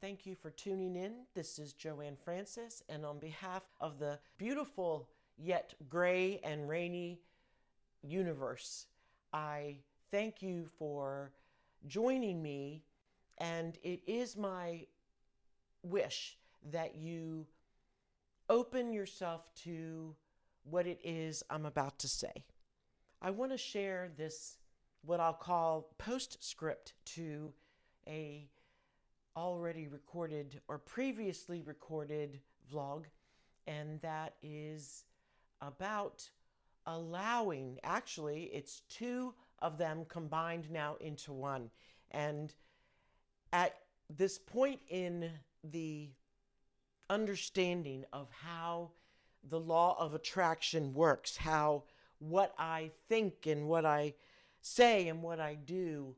thank you for tuning in. This is Joanne Francis, and on behalf of the beautiful yet gray and rainy universe, I thank you for joining me, and it is my wish that you open yourself to what it is I'm about to say. I want to share this, what I'll call postscript to a already recorded or previously recorded vlog, and that is about allowing, actually it's two of them combined now into one. And at this point in the understanding of how the law of attraction works, how what I think and what I say and what I do,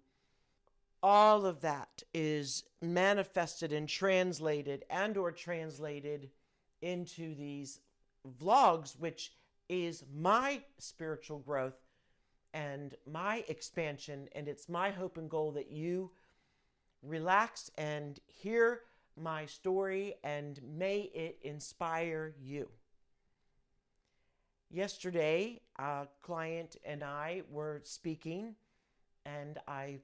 all of that is manifested and translated into these vlogs, which is my spiritual growth and my expansion. And it's my hope and goal that you relax and hear my story, and may it inspire you. Yesterday, a client and I were speaking, and I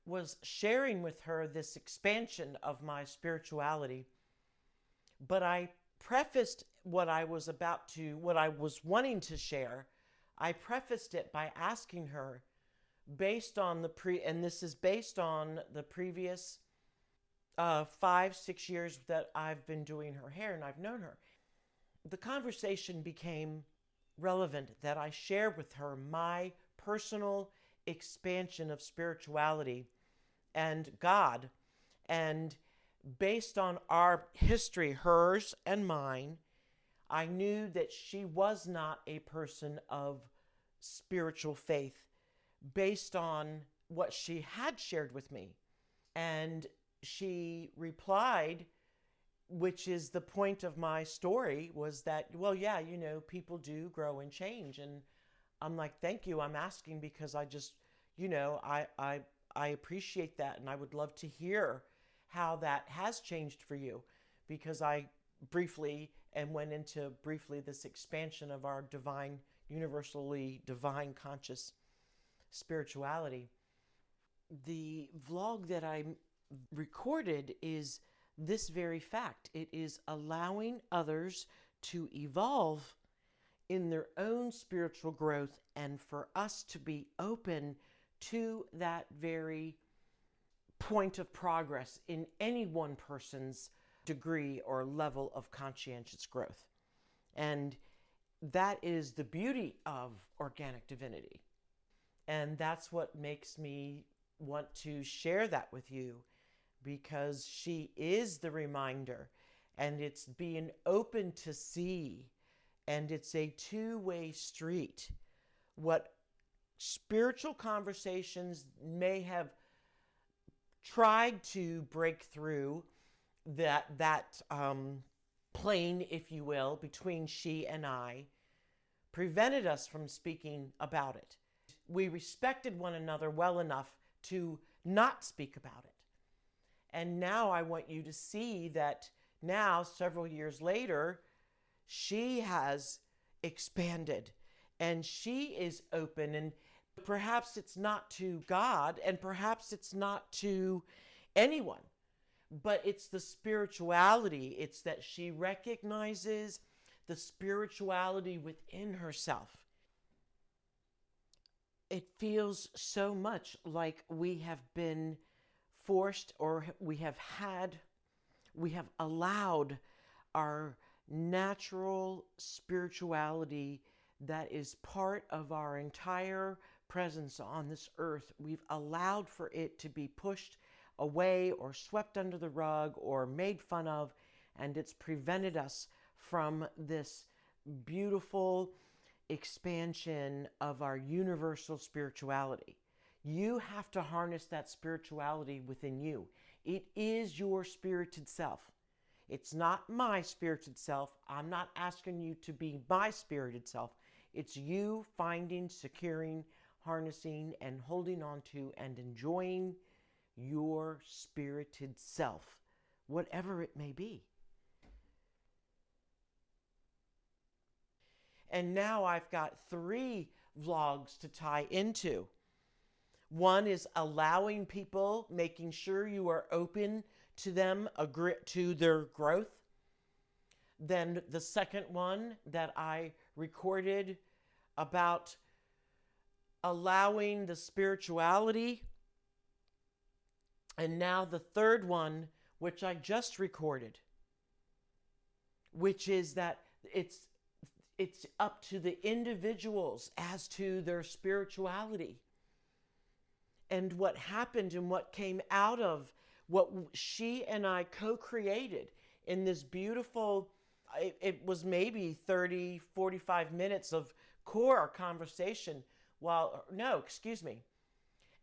was sharing with her this expansion of my spirituality. But I prefaced what I was wanting to share. I prefaced it by asking her, based on and this is based on the previous 5-6 years that I've been doing her hair and I've known her. The conversation became relevant that I share with her my personal expansion of spirituality and God. And based on our history, hers and mine, I knew that she was not a person of spiritual faith based on what she had shared with me. And she replied, which is the point of my story, was that, well, yeah, you know, people do grow and change. And I'm like, thank you. I'm asking because I just, you know, I appreciate that. And I would love to hear how that has changed for you, because I briefly went into this expansion of our divine, universally divine conscious spirituality. The vlog that I recorded is this very fact. It is allowing others to evolve in their own spiritual growth, and for us to be open to that very point of progress in any one person's degree or level of conscientious growth. And that is the beauty of organic divinity. And that's what makes me want to share that with you, because she is the reminder, and it's being open to see, and it's a two-way street. What spiritual conversations may have tried to break through that plane, if you will, between she and I, prevented us from speaking about it. We respected one another well enough to not speak about it. And now I want you to see that now, several years later, she has expanded and she is open. And perhaps it's not to God, and perhaps it's not to anyone, but it's the spirituality. It's that she recognizes the spirituality within herself. It feels so much like we have been forced, or we have allowed our natural spirituality that is part of our entire presence on this earth. We've allowed for it to be pushed away or swept under the rug or made fun of, and it's prevented us from this beautiful expansion of our universal spirituality. You have to harness that spirituality within you. It is your spirited self. It's not my spirited self. I'm not asking you to be my spirited self. It's you finding, securing, harnessing, and holding on to and enjoying your spirited self whatever it may be. And now I've got 3 vlogs to tie into. One is allowing people, making sure you are open to them, to their growth. Then the second one that I recorded about allowing the spirituality. And now the third one, which I just recorded, which is that it's up to the individuals as to their spirituality. And what happened and what came out of what she and I co-created in this beautiful, it was maybe 30, 45 minutes of core conversation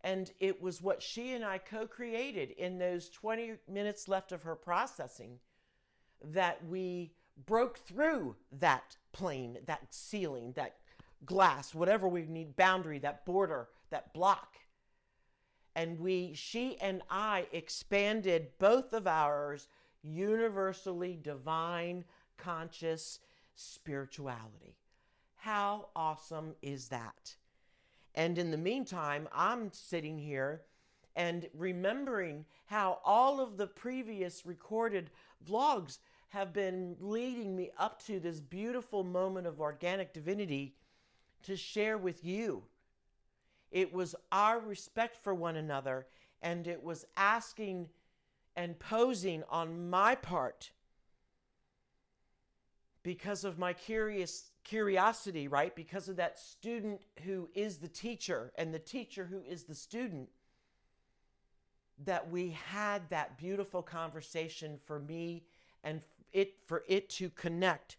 And it was what she and I co-created in those 20 minutes left of her processing that we broke through that plane, that ceiling, that glass, whatever we need, boundary, that border, that block. And she and I expanded both of ours universally divine, conscious spirituality. How awesome is that? And in the meantime, I'm sitting here and remembering how all of the previous recorded vlogs have been leading me up to this beautiful moment of organic divinity to share with you. It was our respect for one another, and it was asking and posing on my part because of my curiosity, right? Because of that student who is the teacher and the teacher who is the student, that we had that beautiful conversation for me and for it to connect,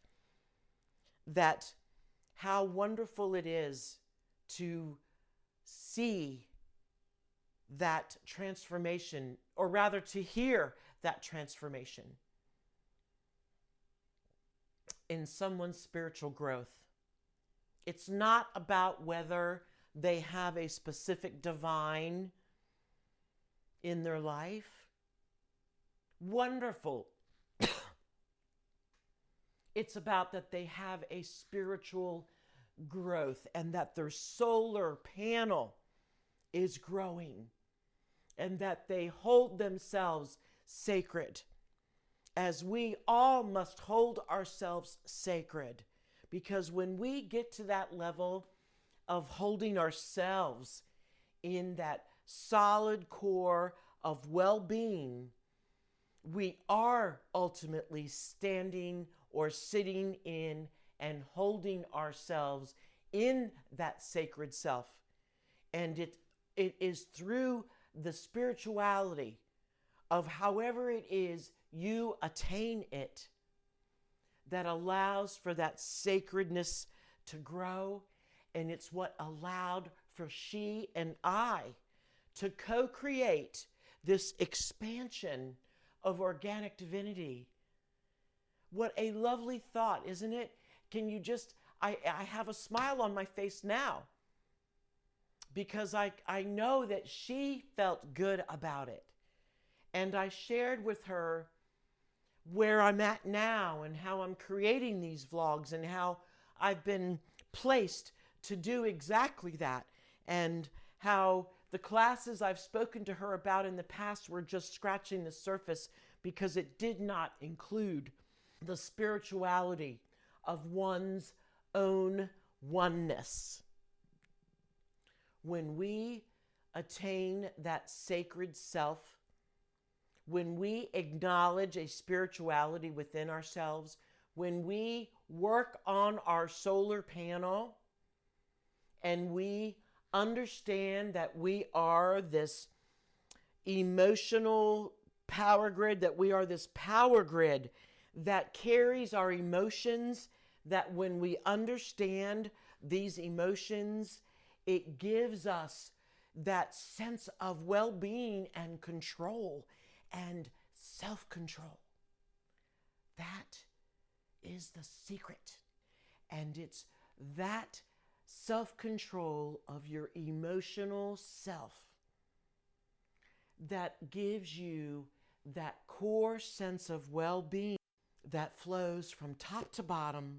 that how wonderful it is to see that transformation, or rather to hear that transformation in someone's spiritual growth. It's not about whether they have a specific divine in their life. Wonderful. It's about that they have a spiritual growth and that their solar panel is growing and that they hold themselves sacred, as we all must hold ourselves sacred. Because when we get to that level of holding ourselves in that solid core of well-being, we are ultimately standing or sitting in and holding ourselves in that sacred self. And it is through the spirituality of however it is you attain it that allows for that sacredness to grow. And it's what allowed for she and I to co-create this expansion of organic divinity. What a lovely thought, isn't it? Can you just, I have a smile on my face now because I know that she felt good about it. And I shared with her where I'm at now and how I'm creating these vlogs and how I've been placed to do exactly that, and how the classes I've spoken to her about in the past were just scratching the surface because it did not include the spirituality of one's own oneness. When we attain that sacred self, when we acknowledge a spirituality within ourselves, when we work on our solar panel and we understand that we are this emotional power grid, that we are this power grid that carries our emotions, that when we understand these emotions, it gives us that sense of well-being and control and self-control. That is the secret. And it's that self-control of your emotional self that gives you that core sense of well-being that flows from top to bottom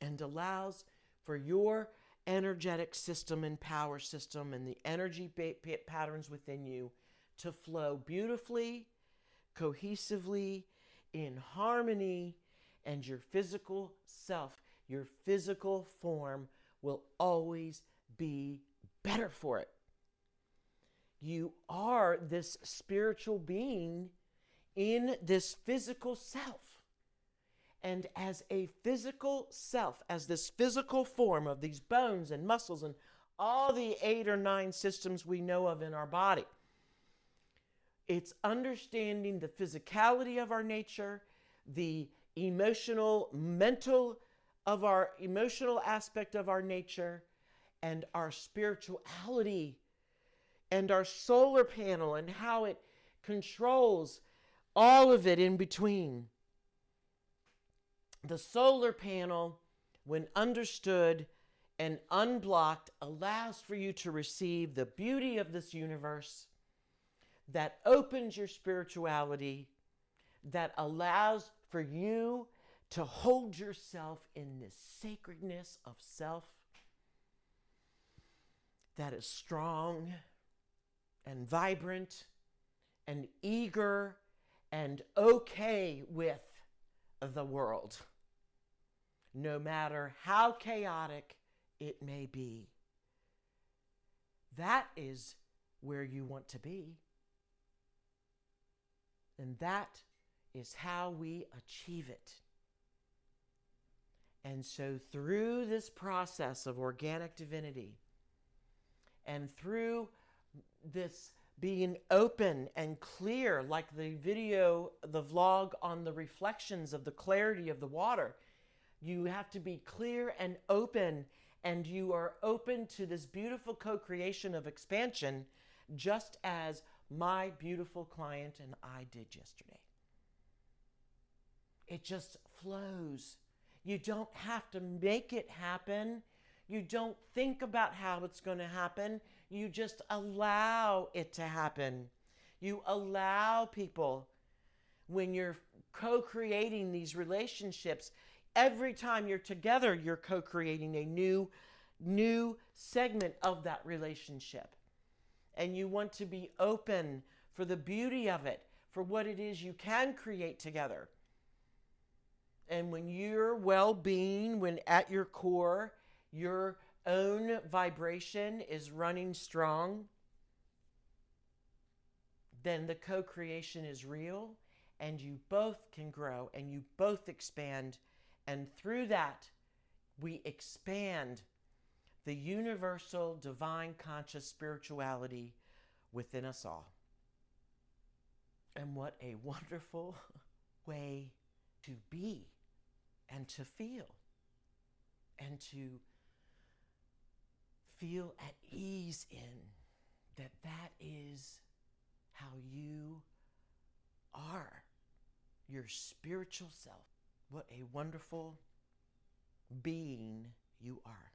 and allows for your energetic system and power system and the energy patterns within you to flow beautifully, cohesively, in harmony, and your physical self, your physical form will always be better for it. You are this spiritual being in this physical self. And as a physical self, as this physical form of these bones and muscles and all the 8 or 9 systems we know of in our body, it's understanding the physicality of our nature, the emotional, mental of our emotional aspect of our nature, and our spirituality, and our solar panel and how it controls all of it in between. The solar panel, when understood and unblocked, allows for you to receive the beauty of this universe that opens your spirituality, that allows for you to hold yourself in this sacredness of self that is strong and vibrant and eager and okay with the world, no matter how chaotic it may be. That is where you want to be. And that is how we achieve it. And so through this process of organic divinity, and through this being open and clear, like the video, the vlog on the reflections of the clarity of the water, you have to be clear and open, and you are open to this beautiful co-creation of expansion, just as my beautiful client and I did yesterday. It just flows. You don't have to make it happen. You don't think about how it's going to happen. You just allow it to happen. You allow people, when you're co-creating these relationships, every time you're together, you're co-creating a new segment of that relationship. And you want to be open for the beauty of it, for what it is you can create together. And when your well-being, when at your core, your own vibration is running strong, then the co-creation is real, and you both can grow and you both expand. And through that, we expand the universal divine conscious spirituality within us all. And what a wonderful way to be and to feel and to feel at ease in that is how you are, your spiritual self. What a wonderful being you are.